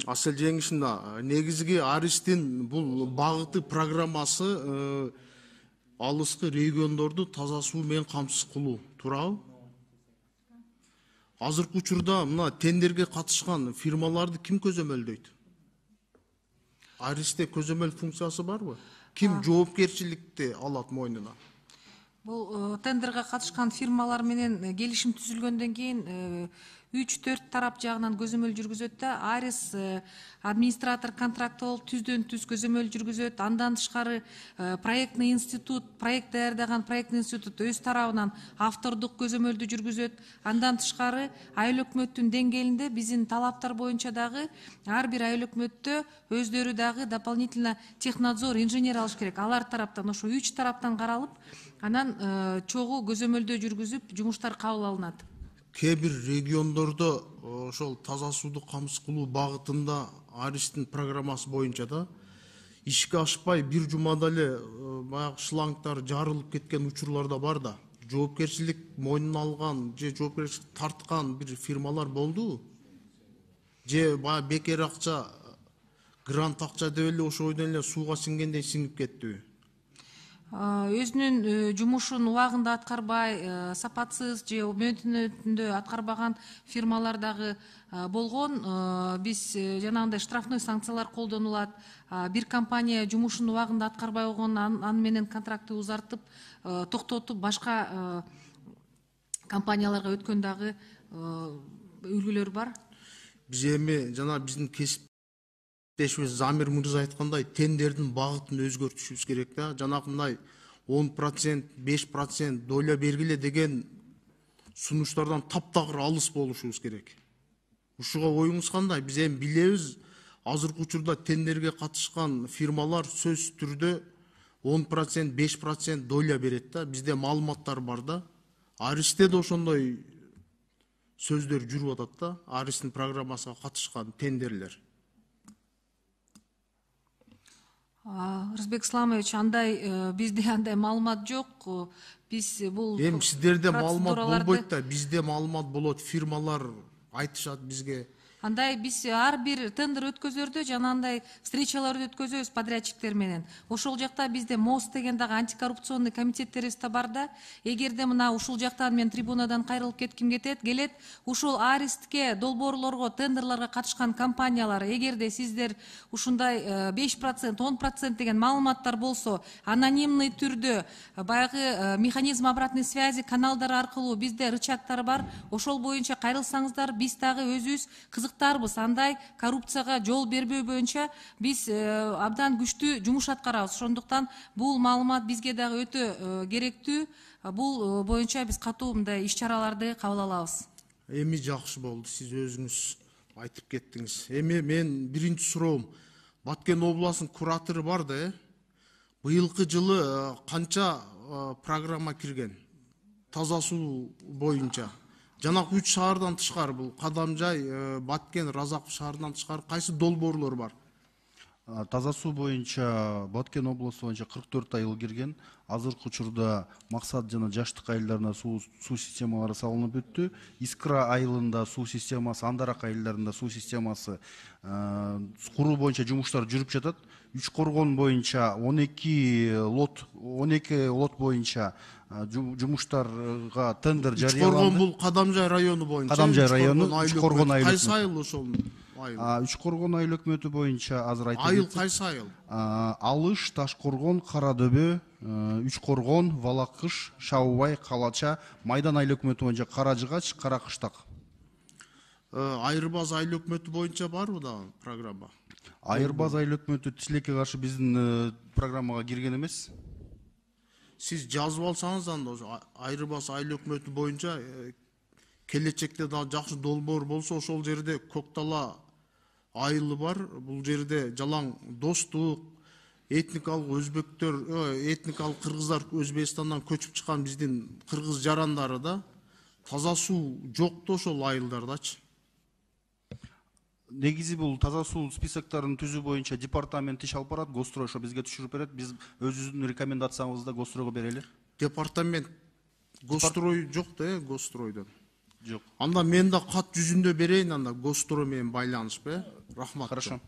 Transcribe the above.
Асел жеңишинде негизги Аристин бул багыты программасы алыскы региондорду таза суу менен камсыз кылуу туурабы? Азыркы учурда мына тендерге катышкан фирмаларды ким көзөмөлдөйт? Аристте көзөмөл функциясы барбы? Ким жоопкерчиликти алат мойнуна? Бул тендерге катышкан фирмалар менен келишим түзүлгөндөн кийин 3-4 тарап жагынан көзөмөл жүргүзөт да. Арис администратор контракты болуп түздөн-түз көзөмөл жүргүзөт. Андан тышкары проектный институт, проект даярдаган проектный институт өз тарабынан автордук көзөмөлдү жүргүзөт. Андан тышкары айыл өкмөттүн деңгээлинде биздин талаптар боюнча дагы ар бир айыл өкмөттө өздөрү дагы дополнительно технадзор, инженер алыш керек. Алар тараптан ошо 3 тараптан каралып, анан чогуу көзөмөлдөө жүргүзүп, жумуштар кабыл алынат. Кээ бир региондордо ошол таза сууду камсыз кылуу багытында Аристин программасы боюнча да ишке ашпай бир жумада эле баягы шлангдар жарылып кеткен учурлар да бар да. Жоопкерчилик мойнуна алган же жоопкерчилик тарткан бир фирмалар болдубу? Же баягы бекер акча, грант акча деп эле ошойдон эле сууга сиңгендей сиңип кеттиби? Өзүнүн жумушун убагында аткарбай, сапатсыз же мөөнөтүндө аткарбаган фирмалар дагы болгон. Биз жанагындай штрафной санкциялар колдонулат. Бир компания жумушун убагында аткарбай койгон, аны менен контрактты узартып, токтотуп, башка компанияларга өткөн дагы үлгүлөр бар. Биз эми жана биздин кесиптешибиз Замир мырза айткандай тендердин багытын өзгөртүшүбүз керек да. Жанагындай 10%, 5% доля бергиле деген сунуштардан таптагыр алыс болушубуз керек. Ушуга оюңуз кандай? Биз эми билебиз, азыркы учурда тендерге катышкан фирмалар сөз түрдө 10%, 5% доля берет да. Бизде маалыматтар бар да. Аристте да ошондой сөздөр жүрүп атат да. Аристин программасына катышкан тендерлер. Рызбек Исламович, андай бизде андай маалымат жок. Биз бул эми сиздерде маалымат болбойт да, бизде маалымат болот, фирмалар айтышат бизге. Андай биз ар бир тендер өткөзөрдө жанагындай встречаларды өткөзөбүз подрядчиктер менен. Ошол жакта бизде МОС деген дагы антикоррупционный комитеттерибиз да бар да. Эгерде мына ушул жактан мен трибунадан кайрылып кетким келет, ушул Аристке, долбоорлорго, тендерларга катышкан компаниялар, эгерде сиздер ушундай 5%, 10% деген маалыматтар болсо, анонимный түрдө баягы механизм обратной связи каналдары аркылуу бизде рычагтар бар. Ошол боюнча кайрылсаңыздар, биз дагы өзүбүз кызыктарбыз. Андай коррупцияга жол бербөө боюнча биз абдан күчтүү жумуш аткарабыз. Ошондуктан бул маалымат бизге дагы өтө керектүү. Бул боюнча биз катуу мындай иш-чараларды кабыл алабыз. Эми жакшы болду, сиз өзүңүз айтып кеттиңиз. Эми мен биринчи суроом, Баткен областынын куратору бар да, быйылкы жылы канча программа кирген таза суу боюнча? Жанагы 3 шаардан тышкары, бул Кадамжай, Баткен, Разаков шаарынан тышкары кайсы долбоорлор бар? Таза суу боюнча Баткен областы боюнча 44 айыл кирген. Азыркы учурда максат жана жаштык айылдарына суу системалары салынып бүттү. Искра айылында суу системасы, Андарак айылдарында суу системасы куруу боюнча жумуштар жүрүп жатат. Үч Коргон боюнча 12 лот боюнча жумуштарга тендер жарыяланды. Үч Коргон бул Кадамжай району боюнча. Кадамжай району, Үч Коргон айыл. Кайсы айыл ошол? Үч Коргон айыл өкмөтү боюнча азыр айтып айыл кайсы айыл? Алыш, Ташкоргон, Карадөбө, Үч Коргон, Валакыш, Шабыбай, Калача, Майдан айыл өкмөтү боюнча Каражыгач, Каракыштак. Айырбаз айыл өкмөтү боюнча барбы да программа? Айырбаз айыл өкмөтү тилекке каршы биздин программага кирген эмес. Сиз жазып алсаңыз анда Айырбаз айыл өкмөтү боюнча келечекте да жакшы долбоор болсо ошол жерде Көктала айылы бар. Бул жерде жалаң достук, этникалык өзбектөр, этникалык кыргыздар Өзбекстандан көчүп чыккан биздин кыргыз жарандары да. Таза суу жок да ошол айылдардачы. Негизи бул таза суу списоктарын түзүү боюнча департамент иш алып барат, Гострой ошо бизге түшүрүп берет. Биз өзүбүздүн рекомендациябызды Гостройго берели. Департамент Гострой жок да, Гостройдон. Жок. Анда мен да кат жүзүндө берейин, анда Госстро менен байланышпы. Рахмат. Хорошо.